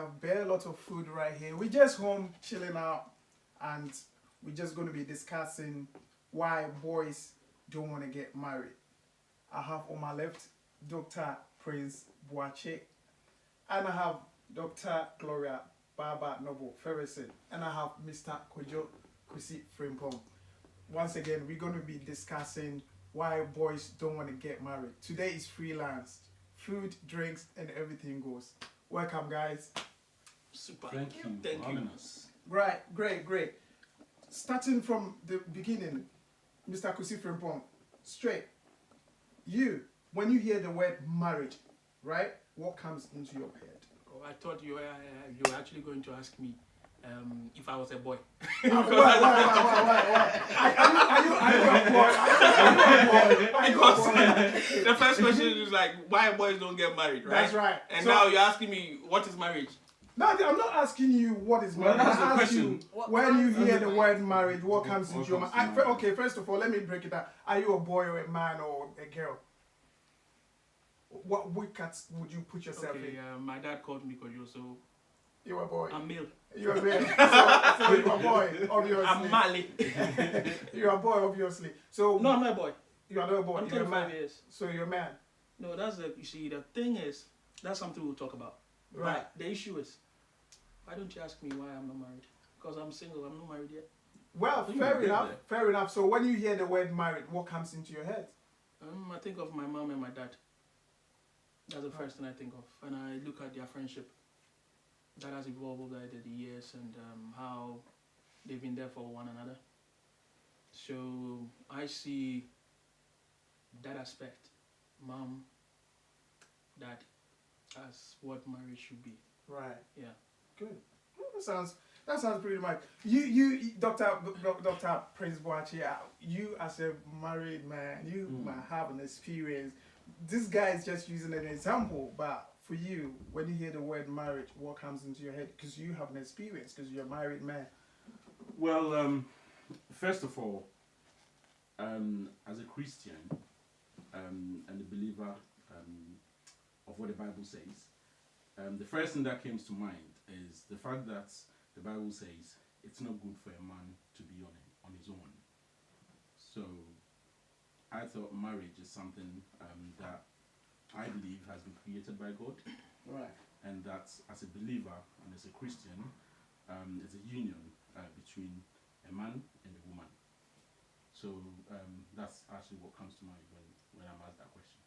have bare lot of food right here. We're just home chilling out, and we're just going to be discussing why boys don't want to get married. I have on my left Dr. Prince Boache, and I have Dr. Gloria Baba Noble Ferguson, and I have Mr. Kojo Kusi Frimpong. Once again, we're going to be discussing why boys don't want to get married. Today is freelance. Food, drinks, and everything goes. Welcome, guys. Super. Thank you for having us. Right, great. Starting from the beginning, Mr. Kusi Frimpong, straight. You, when you hear the word marriage, right, what comes into your head? Oh, I thought you were actually going to ask me if I was a boy. Why? Are you a boy? Because the first question is like, why boys don't get married, right? That's right. And So, now you're asking me, what is marriage? no, I'm not asking you what is marriage. that's the I'm asking you, question. when you hear the word marriage, what comes into your mind? Okay, first of all, let me break it down. Are you a boy or a man or a girl? What wicket would you put yourself Okay, in? my dad called me Kojo, so You're a boy. I'm male. You're a man. So you're a boy, obviously. I'm Mali. You're a boy, obviously. So No, I'm not a boy. you're not a boy. I'm You're a 25 man. years. So you're a man. No, you see, the thing is, that's something we'll talk about. Right. But the issue is, why don't you ask me why I'm not married? Because I'm single, I'm not married yet. Well, think fair we get enough. there. Fair enough. So when you hear the word married, what comes into your head? I think of my mom and my dad. That's the first thing I think of. And I look at their friendship. That has evolved over the years and how they've been there for one another. So I see that aspect, mom, dad, as what marriage should be. Right. Yeah. Good. Well, that sounds pretty much. You Dr. Prince Boache, you as a married man, you might have an experience. This guy is just using an example, but for you, when you hear the word marriage, what comes into your head? Because you have an experience, because you're a married man. Well, first of all, as a Christian and a believer of what the Bible says, the first thing that comes to mind is the fact that the Bible says it's not good for a man to be on his own. So I thought marriage is something that I believe has been created by God, Right. and that as a believer and as a Christian, it's a union between a man and a woman. So that's actually what comes to mind when I'm asked that question.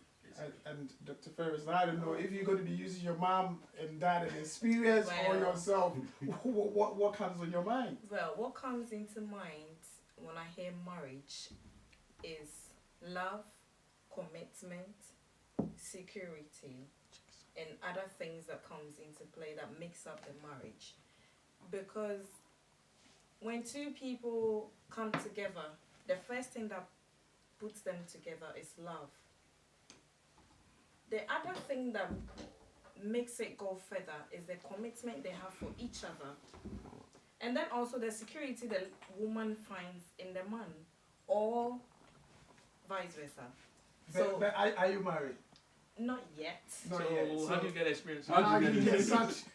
And Dr. Ferris, I don't know if you're going to be using your mom and dad and experience or Well. yourself. What comes on your mind? Well, what comes into mind when I hear marriage is love, commitment, security, and other things that comes into play that makes up the marriage. Because when two people come together, the first thing that puts them together is love. The other thing that makes it go further is the commitment they have for each other. And then also the security the woman finds in the man, or vice versa. So, But are you married? not yet. Not So yet. how do you get experience? How do you get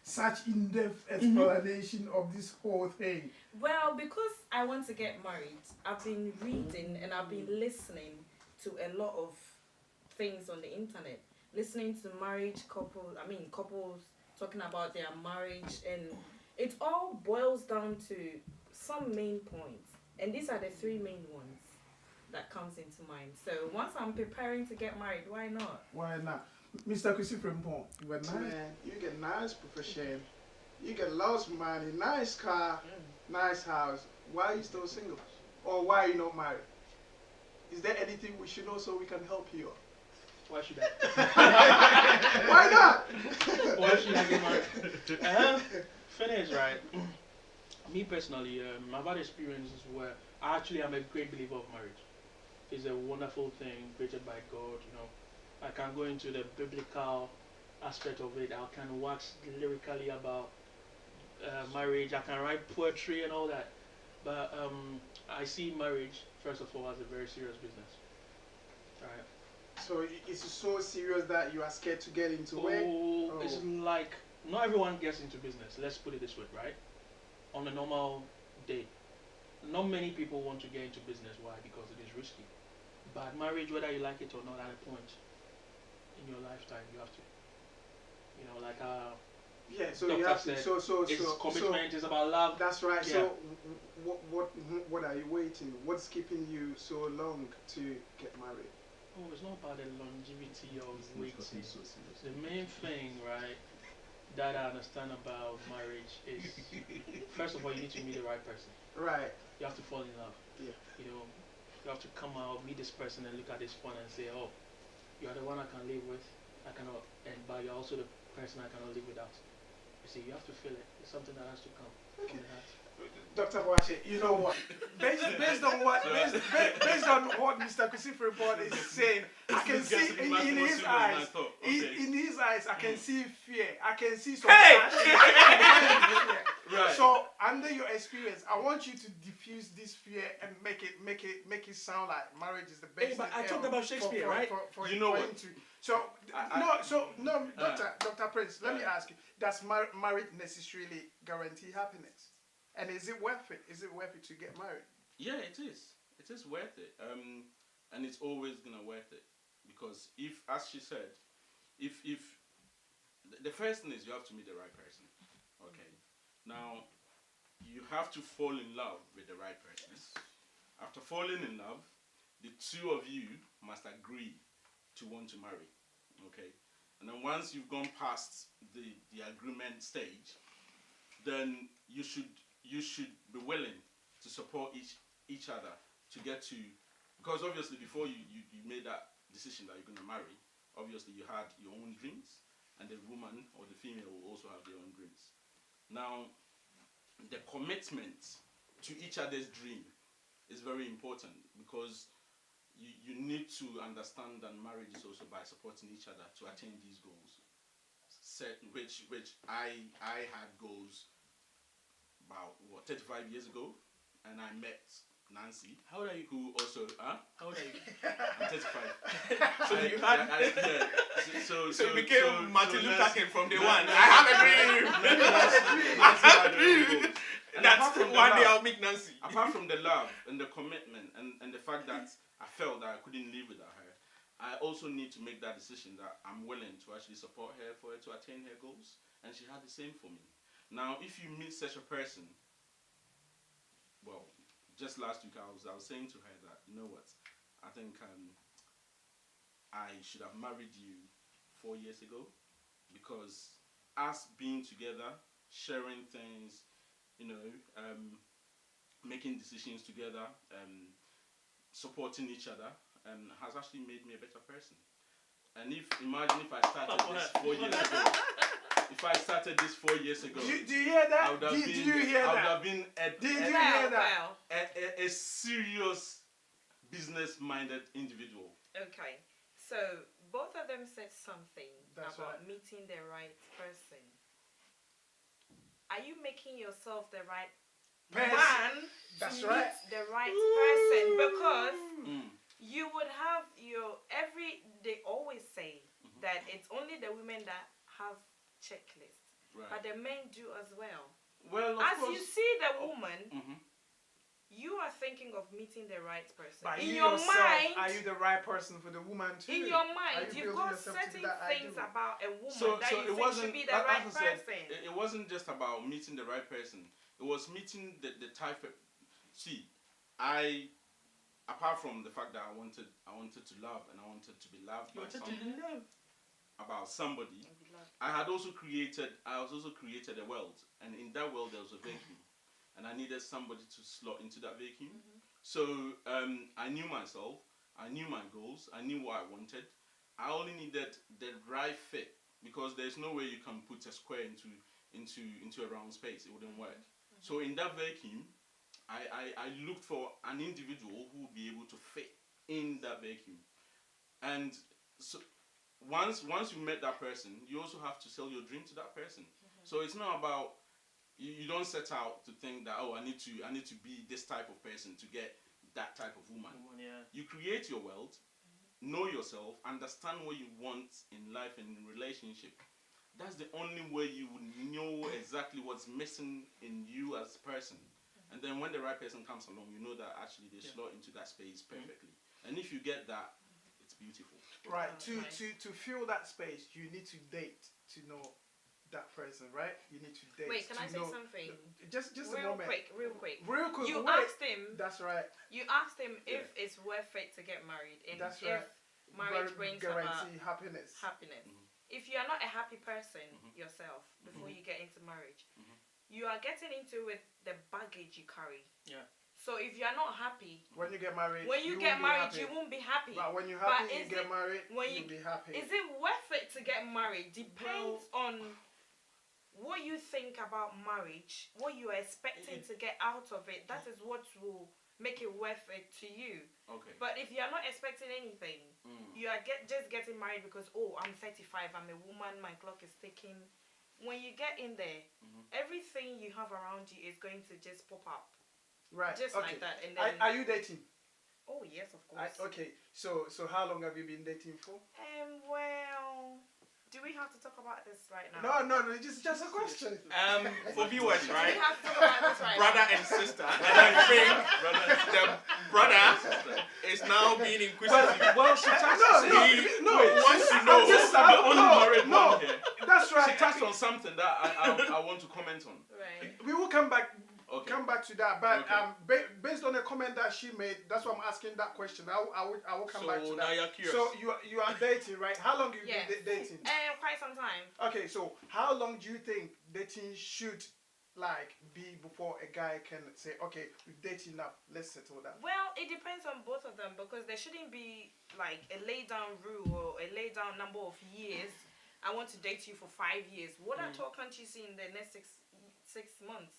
such in-depth explanation of this whole thing? Well, because I want to get married, I've been reading and I've been listening to a lot of things on the internet. Listening to couples talking about their marriage, and it all boils down to some main points. And these are the three main ones that comes into mind. So once I'm preparing to get married, why not? Why not? Mr. Kusi Frimpong, you a nice man, you get nice profession, you get lots of money, nice car, nice house. Why are you still single? Or why are you not married? Is there anything we should know so we can help you? Why should I? Why not? Why should I get married? Finish, right? Me personally, I've had experiences where I actually am a great believer of marriage. It's a wonderful thing created by God, you know. I can go into the biblical aspect of it. I can wax lyrically about marriage. I can write poetry and all that. But I see marriage, first of all, as a very serious business. Right? So it's so serious that you are scared to get into it? It's like not everyone gets into business. Let's put it this way, right? On a normal day, not many people want to get into business. Why? Because it is risky. But marriage, whether you like it or not, at a point in your lifetime, you have to. You know, like Yeah, so Doctor you have to. said, So it's commitment. It's about love. that's right. Yeah. So what are you waiting? What's keeping you so long to get married? Oh, it's not about the longevity of It's not waiting. gotten so serious. The main thing, right, that I understand about marriage is, first of all, you need to meet the right person. Right. You have to fall in love. Yeah. You know, you have to come out, meet this person, and look at this one and say, oh, you are the one I can live with. I cannot, but you're also the person I cannot live without. You see, you have to feel it. It's something that has to come from the heart. Dr. Boache, you know what? Based on what based on what Mr. Christopher Report is saying, I can see in his eyes, in his eyes, I can see fear. I can see some passion. Right. So under your experience, I want you to diffuse this fear and make it sound like marriage is the best. Hey, but thing I talked ever about Shakespeare, for, right? For You know for what? him to- so Dr. Prince, let me ask you: does marriage necessarily guarantee happiness? And is it worth it? Is it worth it to get married? Yeah, it is. It is worth it. And it's always gonna worth it because if, as she said, if the first thing is you have to meet the right person. Okay. Now, you have to fall in love with the right person. After falling in love, the two of you must agree to want to marry. Okay. And then once you've gone past the agreement stage, then you should be willing to support each other to get to, because obviously before you made that decision that you're going to marry, obviously you had your own dreams, and the woman or the female will also have their own dreams. Now, the commitment to each other's dream is very important because you need to understand that marriage is also by supporting each other to attain these goals. Which I had goals about 35 years ago, and I met Nancy. How old are you? Who also, How old are you? I'm 35. So you had. So you became so Martin Luther Nancy- King from day Nancy- one. I have a dream. Nancy had her own goals. And That's apart from the one day love- I'll meet Nancy. Apart from the love and the commitment and the fact that I felt that I couldn't live without her, I also need to make that decision that I'm willing to actually support her for her to attain her goals, and she had the same for me. Now, if you meet such a person, well, just last week I was saying to her that, you know what, I think I should have married you 4 years ago, because us being together, sharing things, you know, making decisions together, supporting each other, has actually made me a better person. And imagine if I started this 4 years ago. If I started this 4 years ago, Do you hear that? I would have Did you hear I would that? have been Did you hear that? Well, a serious business-minded individual. okay. So both of them said something That's about right. meeting the right person. Are you making yourself the right Person. man That's to right. meet the right person? Because Mm. you would have they always say that it's only the women that have checklists, Right. but the men do as well. Well, of As course. you see the woman, Mhm. you are thinking of meeting the right person. But In you your yourself, mind, are you the right person for the woman too? in your Are mind, you you've building got yourself to be certain that things ideal? about a woman So that you it think wasn't, should be the as right I said, person. it wasn't just about meeting the right person. It was meeting the type of. See, apart from the fact that I wanted to love and I wanted to be loved by someone, about somebody, I was also created a world, and in that world there was a vacuum, and I needed somebody to slot into that vacuum. So I knew myself, I knew my goals, I knew what I wanted. I only needed the right fit, because there's no way you can put a square into a round space. It wouldn't work. So in that vacuum, I looked for an individual who would be able to fit in that vacuum. And so once you met that person, you also have to sell your dream to that person. So it's not about, you don't set out to think that, oh, I need to be this type of person to get that type of woman. Yeah. You create your world, know yourself, understand what you want in life and in relationship, that's the only way you would know exactly what's missing in you as a person. And then when the right person comes along, you know that actually they slot into that space perfectly. And if you get that, it's beautiful. Right. Oh, nice. To fill that space, you need to date to know that person, right? You need to date. Wait, can to I say know, something? Just a Real moment. quick. Real quick. You wait. asked him. That's right. You asked him if it's worth it to get married, and That's if right. marriage brings guarantee happiness. happiness. Mhm. If you are not a happy person Mhm. yourself before Mhm. you get into marriage, Mhm. you are getting into with the baggage you carry. Yeah. So if you are not happy, When you get married, when you won't get be married, happy. you won't be happy. But when you're But happy, you is get it- married, when you'll be happy. Is it worth it to get married? Depends on what you think about marriage, what you are expecting to get out of it. That is what will make it worth it to you. Okay. But if you are not expecting anything, you are just getting married because, oh, I'm 35, I'm a woman, my clock is ticking. When you get in there, everything you have around you is going to just pop up. Right. Just okay. like that. And then, Are you dating? oh, yes, of course. Okay. So how long have you been dating for? Well, do we have to talk about this right now? No. Just a question. For viewers, Do we right? have to talk about this right Brother now? and sister. And I think the brother is now being inquisitive. Well, she touched. He wants to know. I'm the only married no. one here. That's She right. touched on something that I want to comment on. Right. We will come back. Okay. Come back to that, but Okay. based on the comment that she made, that's why I'm asking that question. I will come back to So that. now you're curious. So you are dating, right? How long have you Yes. been dating? Quite some time. Okay, so how long do you think dating should be before a guy can say, okay, we've dated enough, let's settle that? Well, it depends on both of them because there shouldn't be like a lay down rule or a lay down number of years. I want to date you for 5 years. What at all can't you see in the next six months?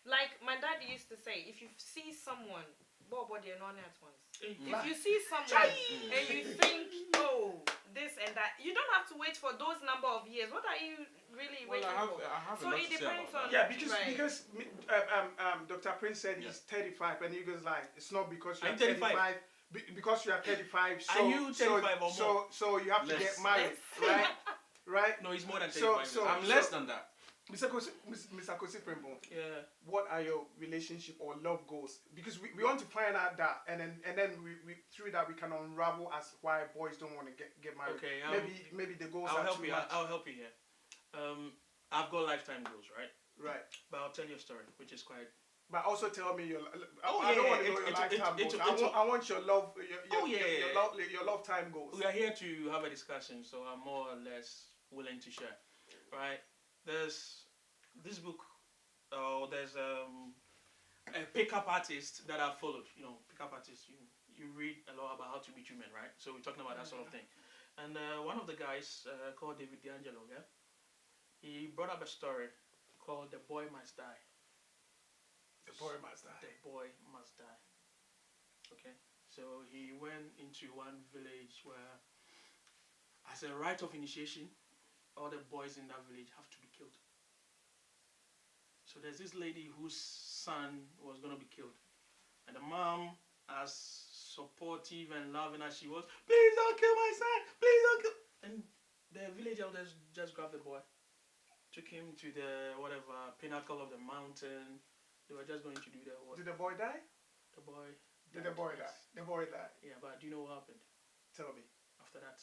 Like my dad used to say, if you see someone, if you see someone and you think, oh, this and that, you don't have to wait for those number of years. What are you really Well, waiting for? I have a So lot it to say depends about on- that. Yeah, because Dr. Prince said he's 35, and he goes like, it's not because you're I'm 35. 35, because you are 35. So, Are you 35 or more? So you have to Less. get married, right? Right. No, he's more than So- 35. so- I'm less than that. Mr. Kosi Prembo, yeah. what are your relationship or love goals? Because we want to find out that, and then we through that we can unravel as why boys don't want to get married. Okay. Maybe the goals I'll are help too you. much. I'll help you here. I've got lifetime goals, right? Right. But I'll tell you a story, which is quite. But also tell me your. Oh, I don't yeah, want to know your it's- lifetime it's- goals. I want your love. Oh, yeah. Your lifetime goals. We are here to have a discussion, so I'm more or less willing to share, right? There's this book, there's a pickup artist that I've followed. You know, pickup artists. You read a lot about how to meet women, right? So we're talking about that sort of thing. And one of the guys called David D'Angelo, yeah, he brought up a story called "The Boy Must Die." The boy must die. The boy must die. Okay, so he went into one village where, as a rite of initiation, all the boys in that village have to be killed. So there's this lady whose son was going to be killed. And the mom, as supportive and loving as she was, please don't kill my son, please don't kill. And the village elders just grabbed the boy, took him to the pinnacle of the mountain. They were just going to do their work. Did the boy die? The boy. Did the boy die? The boy died. Yeah, but do you know what happened? Tell me. After that,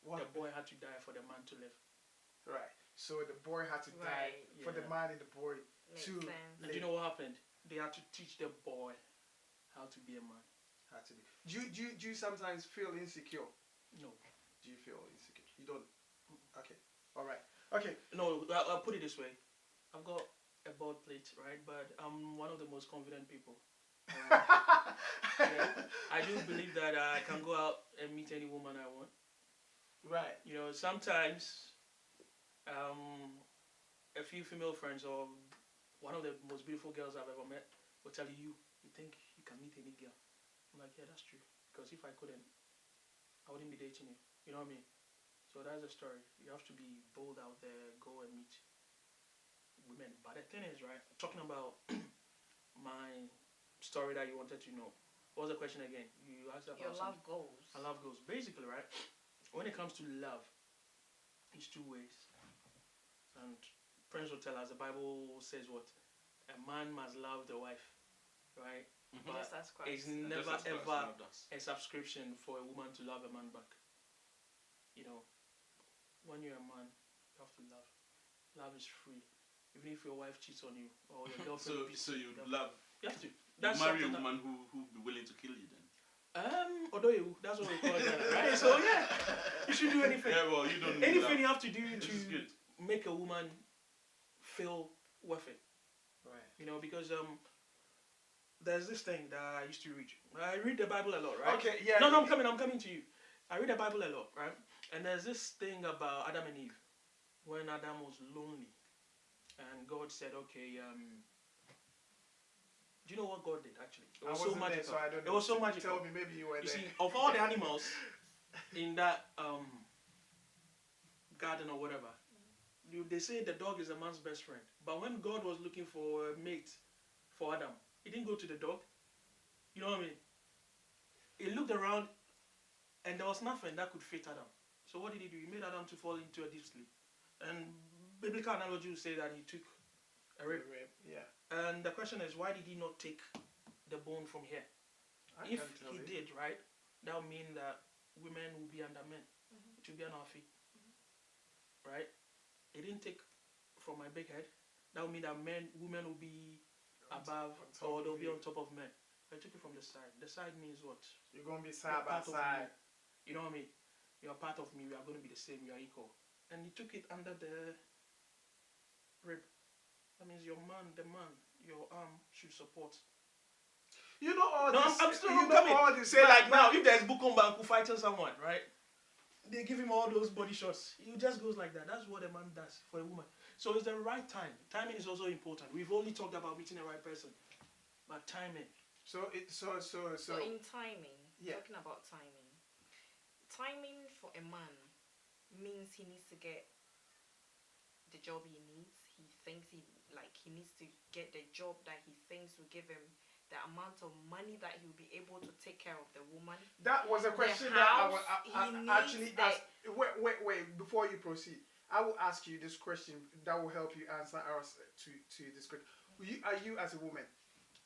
What? the boy had to die for the man to live. Right. So the boy had to die Right. for the Yeah. man and the boy Makes to sense. And do you know what happened? They had to teach the boy how to be a man. had to be. Do you sometimes feel insecure? No. Do you feel insecure? You don't. Okay. All right. Okay. No, I'll put it this way. I've got a bald plate, right? But I'm one of the most confident people. Yeah. I do believe that I can go out and meet any woman I want. Right. You know, sometimes a few female friends or one of the most beautiful girls I've ever met will tell you think you can meet any girl. I'm like, yeah, that's true. Because if I couldn't, I wouldn't be dating you. You know what I mean? So that's the story. You have to be bold out there, go and meet women. But the thing is, right, talking about my story that you wanted to know. What was the question again? You asked about Your love something. goals. I love goals. Basically, right, when it comes to love, it's two ways. And Prince will tell us the Bible says what? A man must love the wife, right? Mhm. But Just as Christ. it's And never just as Christ ever loved us. a subscription for a woman to love a man back. You know, when you're a man, you have to love. Love is free. Even if your wife cheats on you or your girlfriend beats So you you, love. you have to. You That's marry a something that- woman who be willing to kill you then. Odoyewu, that's what we call that, right? So yeah, you should do anything. Yeah, well, you don't. Anything you have to do This is to good. make a woman feel worth it. Right. You know, because there's this thing that I used to read. I read the Bible a lot, right? Okay, yeah. No, I'm coming to you. I read the Bible a lot, right? And there's this thing about Adam and Eve, when Adam was lonely, and God said, okay, do you know what God did actually? It I was wasn't so there, magical. so I don't know. It was so magical. Tell me, maybe you were You there. see, of all the animals in that garden or whatever, they say the dog is a man's best friend. But when God was looking for a mate for Adam, he didn't go to the dog. You know what I mean? He looked around and there was nothing that could fit Adam. So what did he do? He made Adam to fall into a deep sleep. And biblical analogy would say that he took a rib. Yeah. And the question is, why did he not take the bone from here? I If can't tell he you. did, right, that would mean that women will be under men. It will be on our feet. Right? He didn't take from my big head. That would mean that women will be above on top or of they'll be you. on top of men. I took it from the side. The side means what? You're gonna be You're side by part of side. me. You know what I mean? You're part of me. We are going to be the same. We are equal. And he took it under the rib. That means your man, your arm should support. You know all No, this. I'm still you know coming. all this. Say like now, if there's Bukumba who fighting someone, right? They give him all those body shots. He just goes like that. That's what a man does for a woman. So it's the right time. Timing is also important. We've only talked about meeting the right person, but timing. So in timing, Yeah. talking about timing for a man means he needs to get the job he needs. He thinks he needs to get the job that he thinks will give him the amount of money that he'll be able to take care of the woman. that was a question house, I he needs actually the- asked. Wait. Before you proceed, I will ask you this question that will help you answer us to this question. Are you as a woman,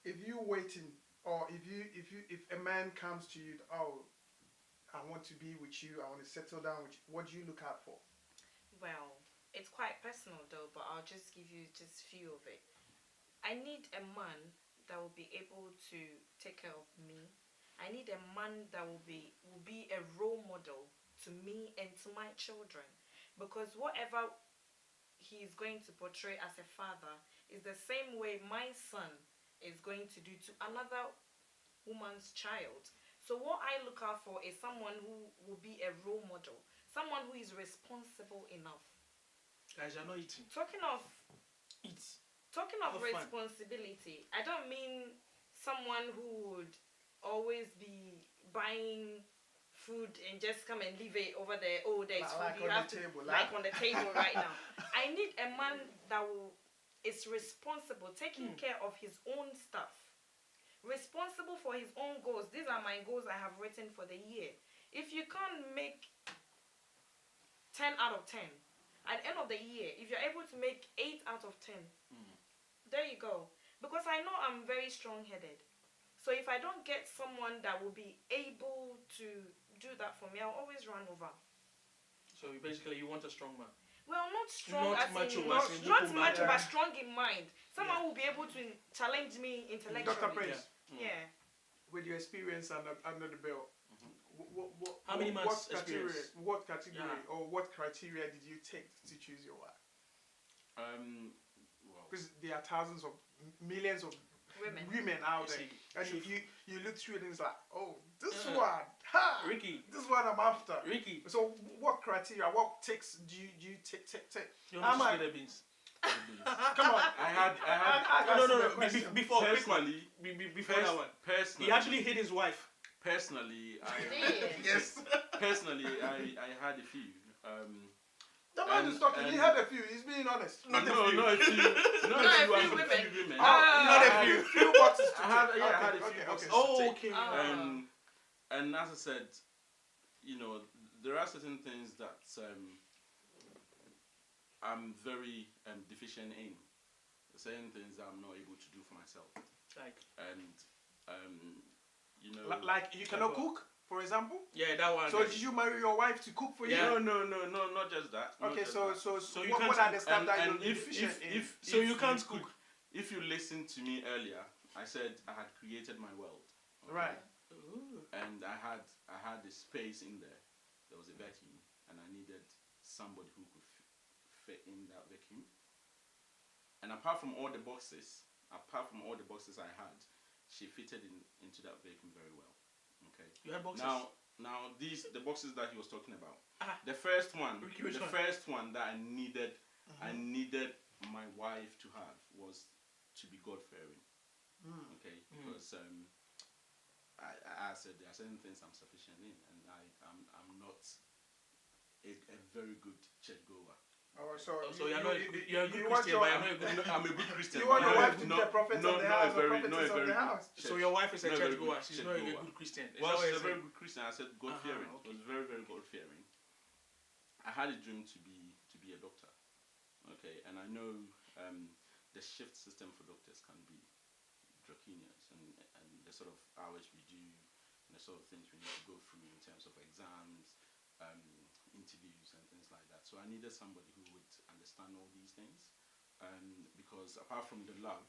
if you waiting or if a man comes to you, oh, I want to be with you, I want to settle down with you, what do you look out for? Well, it's quite personal though, but I'll just give you just few of it. I need a man that will be able to take care of me. I need a man that will be a role model to me and to my children, because whatever he is going to portray as a father is the same way my son is going to do to another woman's child. So what I look out for is someone who will be a role model, someone who is responsible enough. Guys, you're not eating. Talking of Eat. Talking of Have fun. responsibility, I don't mean someone who would always be buying food and just come and leave it over there. Oh, there's Like food. You on have the to table, like on the table right now. I need a man that is responsible, taking care of his own stuff, responsible for his own goals. These are my goals I have written for the year. If you can't make 10 out of 10 at the end of the year, if you're able to make 8 out of 10, there you go. Because I know I'm very strong-headed. So if I don't get someone that will be able to do that for me, I'll always run over. So basically, you want a strong man. Well, not strong Not as macho, in, as in not Bukumba. macho, Yeah. but strong in mind. Someone who will be able to challenge me intellectually. Dr. Prince, Yeah. with your experience under the belt, How many months category, experience? what category Yeah. or what criteria did you take to choose your wife? Well, Because there are thousands of millions of Women. out You there, see, and truth. you look through it and it's like, oh, this Yeah. one, ha, Ricky. this one I'm after. Ricky, So what criteria, what ticks do you take? you Am want to I- spray the beans? Come on, I had No. Question. Before personally, before that one, personally, he actually hit his wife. personally, Yes. personally, I had a few. The man is talking. He and- had a few. He's being honest. Not a few, Not a few women. Not a I few. have few boxes to I had, tick. yeah, I had a Okay, few okay, boxes okay. to Oh, tick. okay. And as I said, there are certain things that I'm very deficient in certain things that I'm not able to do for myself, Like, and you know. Like you cannot cook, for example. yeah, that one. So did you marry your wife to cook for Yeah. you? No, not just that. not Okay, just so that. so you what, can't what are the cook. stuff that And you're if deficient in? So you can't could- cook. If you listened to me earlier, I said I had created my world. Okay? Right. Ooh. And I had a space in there. There was a vacuum, and I needed somebody who could fit in that vacuum. And apart from all the boxes I had, she fitted into that vacuum very well. Okay. You had boxes. Now the boxes that he was talking about. Ah. The first one, Ricky, which the one? first one that I needed my wife to have was to be God fearing. Okay, because I said there are certain things I'm sufficient in, and I'm not a very good church goer. Oh, so you're not you're a good you want Christian, your- but you're not a good. I'm a good Christian. You want but your I'm wife to be a prophet of the house or prophetess of the house? So your wife is a Not a church very goer. good She's church not a goer. good Christian. Is Well, that what she's you're a very saying? good Christian. I said God fearing. Okay. Was very, very God fearing. I had a dream to be a doctor. Okay, and I know the shift system for doctors can be draconian, and the sort of hours we do, and the sort of things we need to go through in terms of exams, interviews, and things like that. So I needed somebody who would understand all these things, because apart from the love,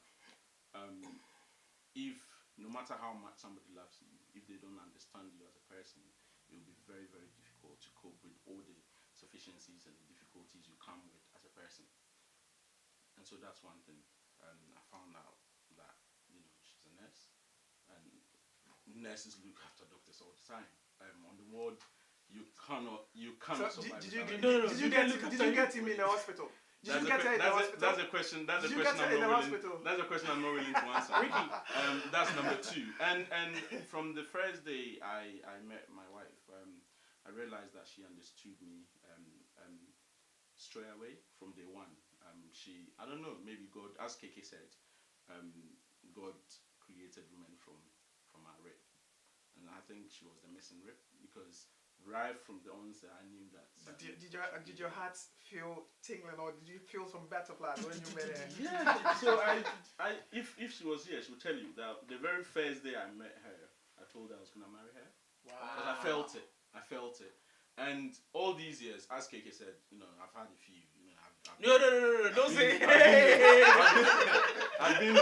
if no matter how much somebody loves you, if they don't understand you as a person, it will be very, very difficult to cope with all the sufficiencies and the difficulties you come with as a person. And so that's one thing. I found out that she's a nurse, and nurses look after doctors all the time. On the ward, you cannot So survive. did you without it. did you get him in the hospital? Did you get her in the hospital? That's a question. That's a Did you question get her I'm in the not willing. hospital? That's a question I'm not willing to answer. Ricky. That's number two. And from the first day I met my wife, I realized that she understood me straight away from day one. I don't know, maybe God, as KK said, God created women from our rib, and I think she was the missing rib, because right from the onset I knew that. Did your heart feel tingling, or did you feel some butterflies when you met her? Yeah. So if she was here, she would tell you that the very first day I met her, I told her I was gonna marry her. Wow. Because I felt it. And all these years, as KK said, I've had a few. No, don't say. I've been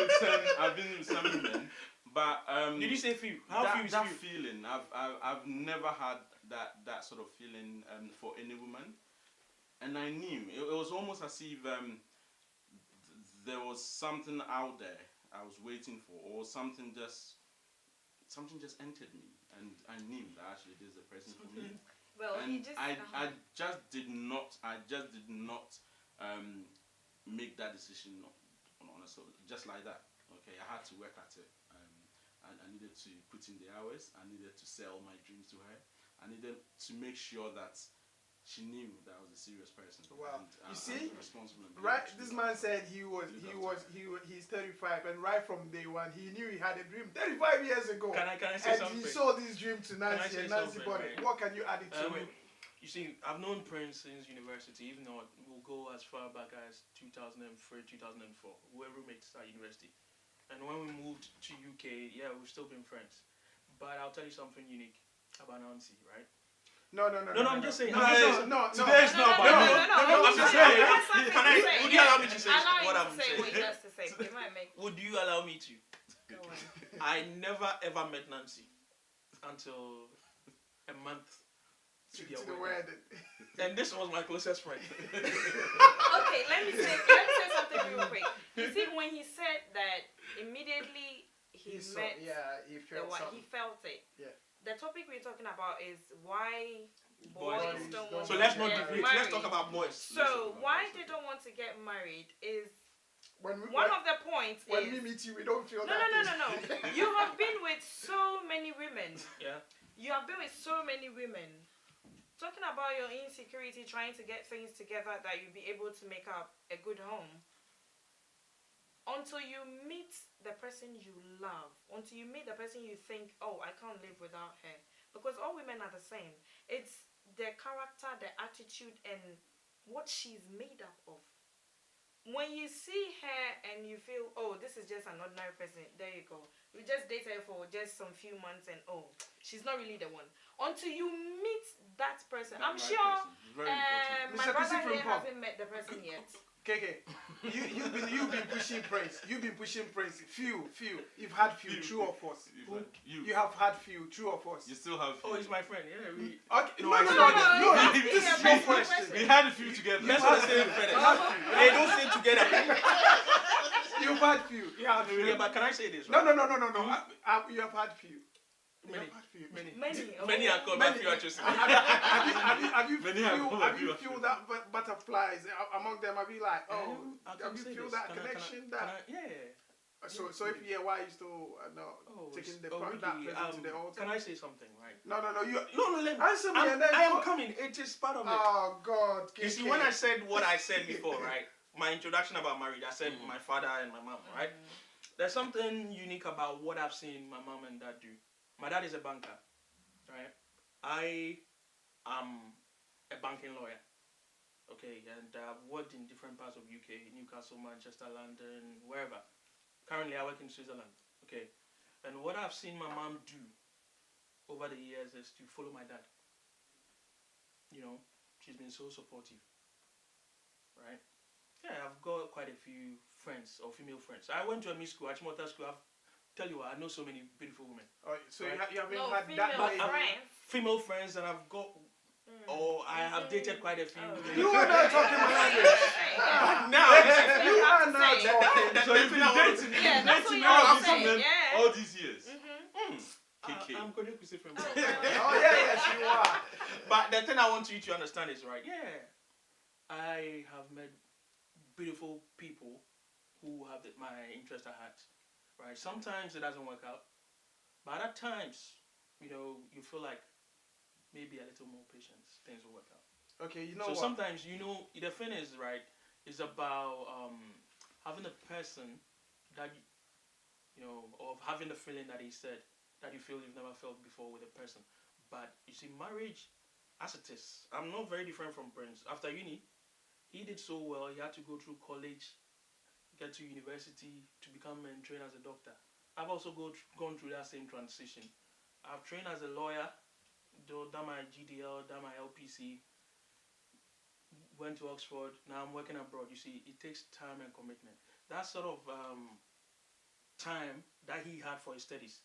with some women, but Did you say few? How few is that few? feeling, I've never had that sort of feeling for any woman, and I knew it was almost as if there was something out there I was waiting for, or something just entered me, and I knew that actually this is the person for me. Well, And he just. I just did not make that decision on a sort just like that. Okay, I had to work at it. I needed to put in the hours. I needed to sell my dreams to her. I needed to make sure that she knew that I was a serious person. Wow. And, You see, responsible. And right? able to This look man after- said he's 35, and right from day one he knew he had a dream 35 years ago. Can I say And something? he sold his dream to Can I Nancy, say and Nancy something, bought it. right? What can you add it to it? You see, I've known Prince since university, even though we'll go as far back as 2003, 2004. We were roommates at university. And when we moved to UK, yeah, we've still been friends. But I'll tell you something unique about Nancy, right? No, I'm just saying. No, No, Today is not about you. I'm just saying. Can Can I? Would you allow me to say Allow what him I'm to say saying? what he has to say. It might make. Would you allow me to? Go on. I never ever met Nancy until a month to to their the wedding. wedding. And this was my closest friend. Okay, let me say something real quick. You see, when he said that immediately he met He the felt wife, something. he felt it. Yeah. The topic we're talking about is why Boys boys don't want So to let's not get deviate. married. Let's talk about boys. So why they don't want to get married is When we, one when, of the points when is we meet you, we don't feel no. that. You have been with so many women. Yeah. You have been with so many women. Talking about your insecurity, trying to get things together that you'll be able to make up a good home. Until you meet the person you love, until you meet the person you think, oh, I can't live without her. Because all women are the same. It's their character, their attitude, and what she's made up of. When you see her and you feel, oh, this is just an ordinary person, there you go. You just date her for just some few months and oh, she's not really the one. Until you meet that person. I'm sure my brother here hasn't met the person yet. KK, you've been pushing praise. You've been pushing praise. Few. You've had few. True or false? You have had few. True or false? You still have. Oh, he's my friend. Yeah, we. Okay. No. This is your question. We had a few together. That's what I say, they don't stay together. You've had few. Yeah, but can I say this? No. Right? You have had few. Many are called, but few are chosen. Have you feel that butterflies among them? Have you like, oh, have you feel that connection? So if why are you still taking that person to the altar? Can I say something, right? No. Let me answer me and then I am coming. It is part of it. Oh God! You see, when I said what I said before, right? My introduction about marriage, I said my father and my mom, right? There's something unique about what I've seen my mom and dad do. My dad is a banker, right? I am a banking lawyer, okay? And I've worked in different parts of UK, Newcastle, Manchester, London, wherever. Currently, I work in Switzerland, okay? And what I've seen my mom do over the years is to follow my dad. You know, she's been so supportive, right? Yeah, I've got quite a few friends or female friends. I went to a school, Achimota school. Tell you what, I know so many beautiful women. Oh, so right? you haven't had female that friends. Female friends, and I've got, or I have dated quite a few. You are not talking my language. Now, you are not talking. So you've been dating all these years. I'm going to say from Oh yes, you are. But the thing I want you to understand is right. Yeah, I have met beautiful people who have my interest at heart. Right, sometimes it doesn't work out, but at times, you feel like maybe a little more patience, things will work out. Okay, you know so what? sometimes, the thing is, right, is about having a person that, of having the feeling that he said, that you feel you've never felt before with a person. But, you see, marriage, as it is, I'm not very different from Prince. After uni, he did so well, he had to go through college, get to university to become and train as a doctor. I've also gone through that same transition. I've trained as a lawyer, done my GDL, done my LPC, went to Oxford, now I'm working abroad. You see, it takes time and commitment. That sort of time that he had for his studies,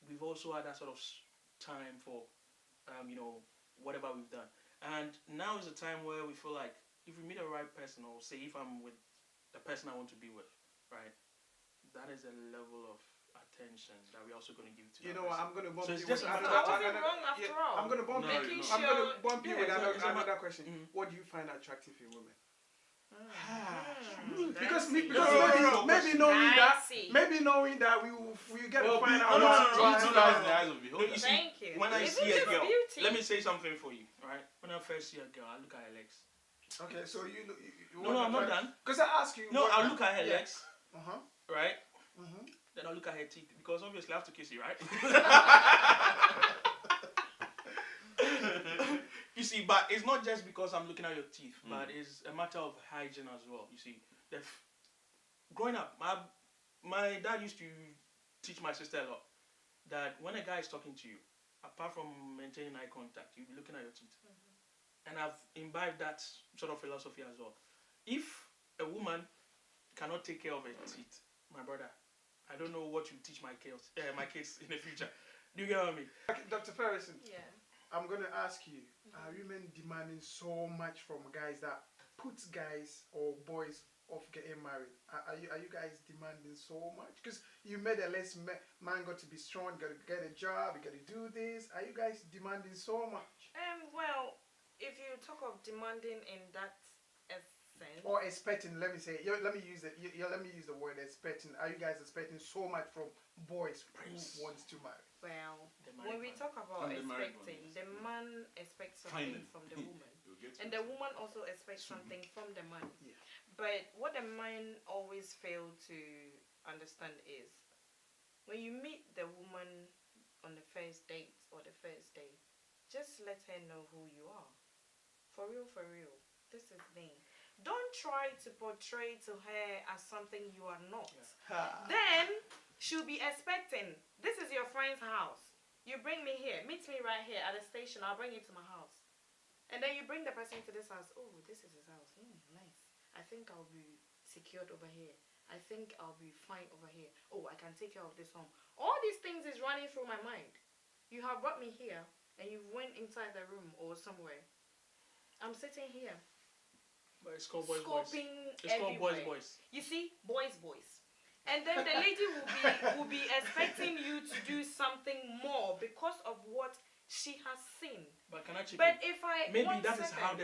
we've also had that sort of time for, whatever we've done. And now is a time where we feel like if we meet the right person, or say if I'm with the person I want to be with, right? That is a level of attention that we're also going to give to. You know what? I'm going to bump you. I wasn't wrong after all. I'm going to bump you. I'm going to bump you with another question. What do you find attractive in women? Because maybe knowing that we get to find out what's Thank you. When I see a girl, let me say something for you, right? When I first see a girl, I look at her legs. Okay, so you No, I'm not done. Because I ask you. No, I'll look at her legs. Right? Then I'll look at her teeth, because obviously I have to kiss you, right? You see, but it's not just because I'm looking at your teeth, but it's a matter of hygiene as well. You see, growing up, my dad used to teach my sister a lot that when a guy is talking to you, apart from maintaining eye contact, you'll be looking at your teeth. And I've imbibed that sort of philosophy as well. If a woman cannot take care of her teeth, my brother, I don't know what you teach my kids in the future. Do you get what I mean? Dr. Ferguson. Yeah. I'm going to ask you, are women demanding so much from guys that puts guys or boys off getting married? Are you guys demanding so much? Because you made a list, man got to be strong, got to get a job, you got to do this. Are you guys demanding so much? Well, if you talk of demanding in that essence, or expecting, let me use the word expecting. Are you guys expecting so much from boys who wants to marry? Well, when we talk about expecting, the man expects something from the woman, and the woman also expects something from the man. Yeah. But what the man always fail to understand is, when you meet the woman on the first date or the first day, just let her know who you are. For real, for real. this is me. Don't try to portray to her as something you are not. Ha. Then she'll be expecting, this is your friend's house. You bring me here, meet me right here at the station, I'll bring you to my house. And then you bring the person to this house. Oh, this is his house. Nice. I think I'll be secured over here. I think I'll be fine over here. Oh, I can take care of this home. All these things is running through my mind. You have brought me here and you went inside the room or somewhere. I'm sitting here. But it's called boys, boys. Scoping It's called boys, everywhere. boys. You see, boys. And then the lady will be expecting you to do something more because of what she has seen. But can I chip But in? if I Maybe one that is second, how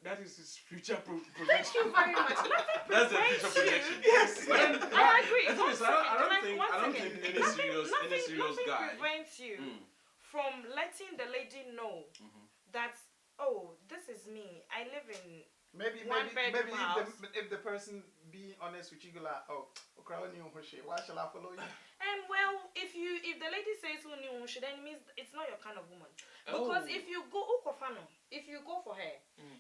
that is his future Thank projection. you very much. That's the future projection. Yes. But then, I agree. the thing is, I don't think any serious nothing guy. prevents you from letting the lady know that, oh, this is me. I live in Maybe one bedroom house. if the person being honest with you, go like, oh, why shall I follow you? And well, if the lady says then it means it's not your kind of woman. Because if you go for her,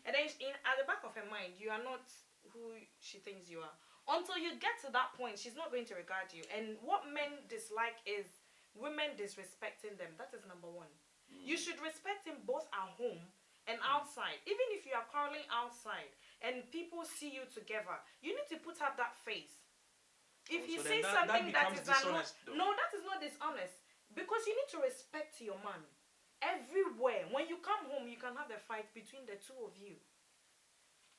and then at the back of her mind, you are not who she thinks you are. Until you get to that point, she's not going to regard you. And what men dislike is women disrespecting them. That is number one. You should respect him both at home and outside. Even if you are quarreling outside and people see you together, you need to put up that face. If you So say then something that becomes is dishonest, though. no, that is not dishonest. Because you need to respect your man. Everywhere. When you come home, you can have a fight between the two of you.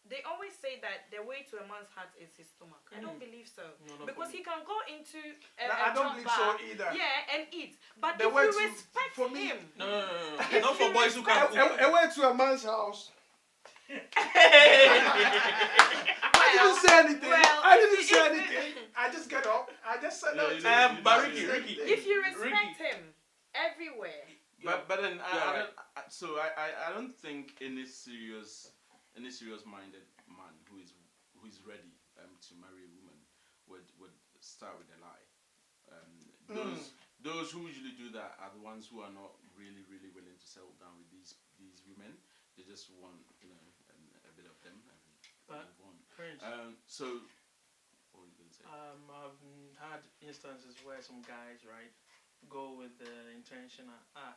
They always say that the way to a man's heart is his stomach. I don't believe so. No, not Because for me. he can go into I don't believe so bar, either. yeah, and eat. But The if way you to- respect for me- him, No. Not for boys who can't cook. I went to a man's house. I well, didn't say anything. well, I didn't if- say if- anything. I just get up. I just said no. Yeah, you didn't But say Ricky, anything. if you respect Ricky. him everywhere, But then Yeah, I right. don't. So I don't think any serious minded man who is ready to marry a woman would start with a lie. Those who usually do that are the ones who are not really willing to settle down with these women. They just want a bit of them and But- move on. Prince, So what were you gonna say? I've had instances where some guys, right, go with the intention of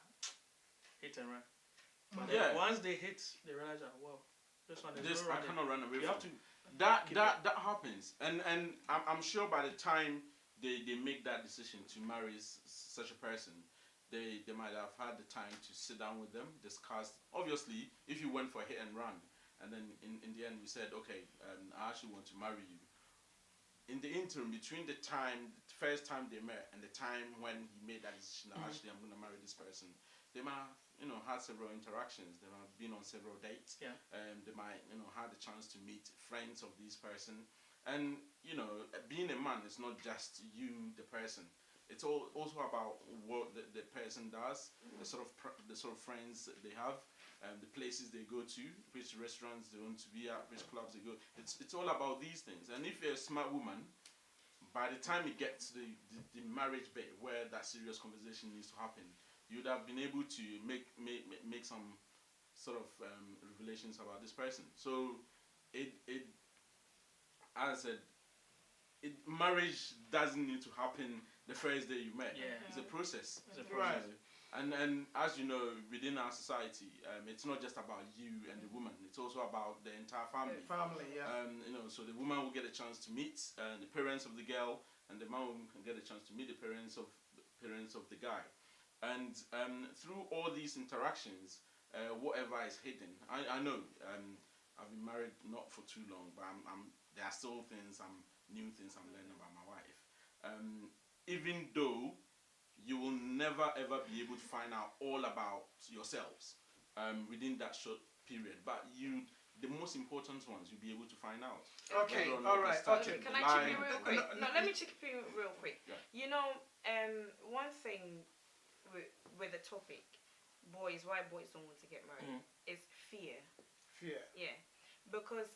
hit and run. But then Yeah. once they hit, they realize that this one is This no I running. cannot run away You from. have to. That happens, and I'm sure by the time they make that decision to marry such a person, they might have had the time to sit down with them, discuss. Obviously, if you went for hit and run, and then in the end you said, okay, I actually want to marry you. In the interim, between the first time they met and the time when he made that decision, actually I'm going to marry this person, they might have, had several interactions. They might have been on several dates. Yeah. They might, had the chance to meet friends of this person. And, being a man is not just you, the person. It's also about what the person does, the sort of friends that they have, the places they go to, which restaurants they want to be at, which clubs they go. It's all about these things. And if you're a smart woman, by the time you get to the marriage bit where that serious conversation needs to happen, you'd have been able to make some sort of revelations about this person. So it as I said, marriage doesn't need to happen the first day you met. Yeah. It's a process. It's a Right. process. And as you know, within our society, it's not just about you and the woman. It's also about the entire family. Family, yeah. So the woman will get a chance to meet the parents of the girl, and the man can get a chance to meet the parents of the guy. And through all these interactions, whatever is hidden, I know I've been married not for too long, but there are still new things I'm learning about my wife. Even though you will never ever be able to find out all about yourselves within that short period, but the most important ones you'll be able to find out. Okay, Whether or not all they right, start okay. with Can the I chip lie. in real quick? No, let me chip in real quick. Yeah. One thing with the topic, why boys don't want to get married, is fear. Fear. Yeah,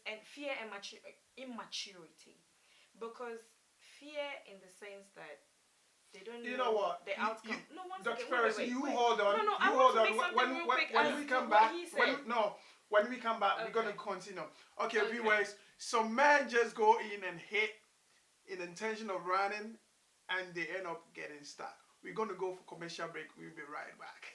and fear and immaturity, because fear in the sense that they don't You know what? the outcome. No, one Dr. second. Ferris, Wait. you hold on. No, you I hold want to on. make something real quick When as we to come what back, he said. When we come back, we're Okay. gonna continue. Okay, Okay. viewers. Some men just go in and hit in the intention of running, and they end up getting stuck. We're gonna go for commercial break. We'll be right back.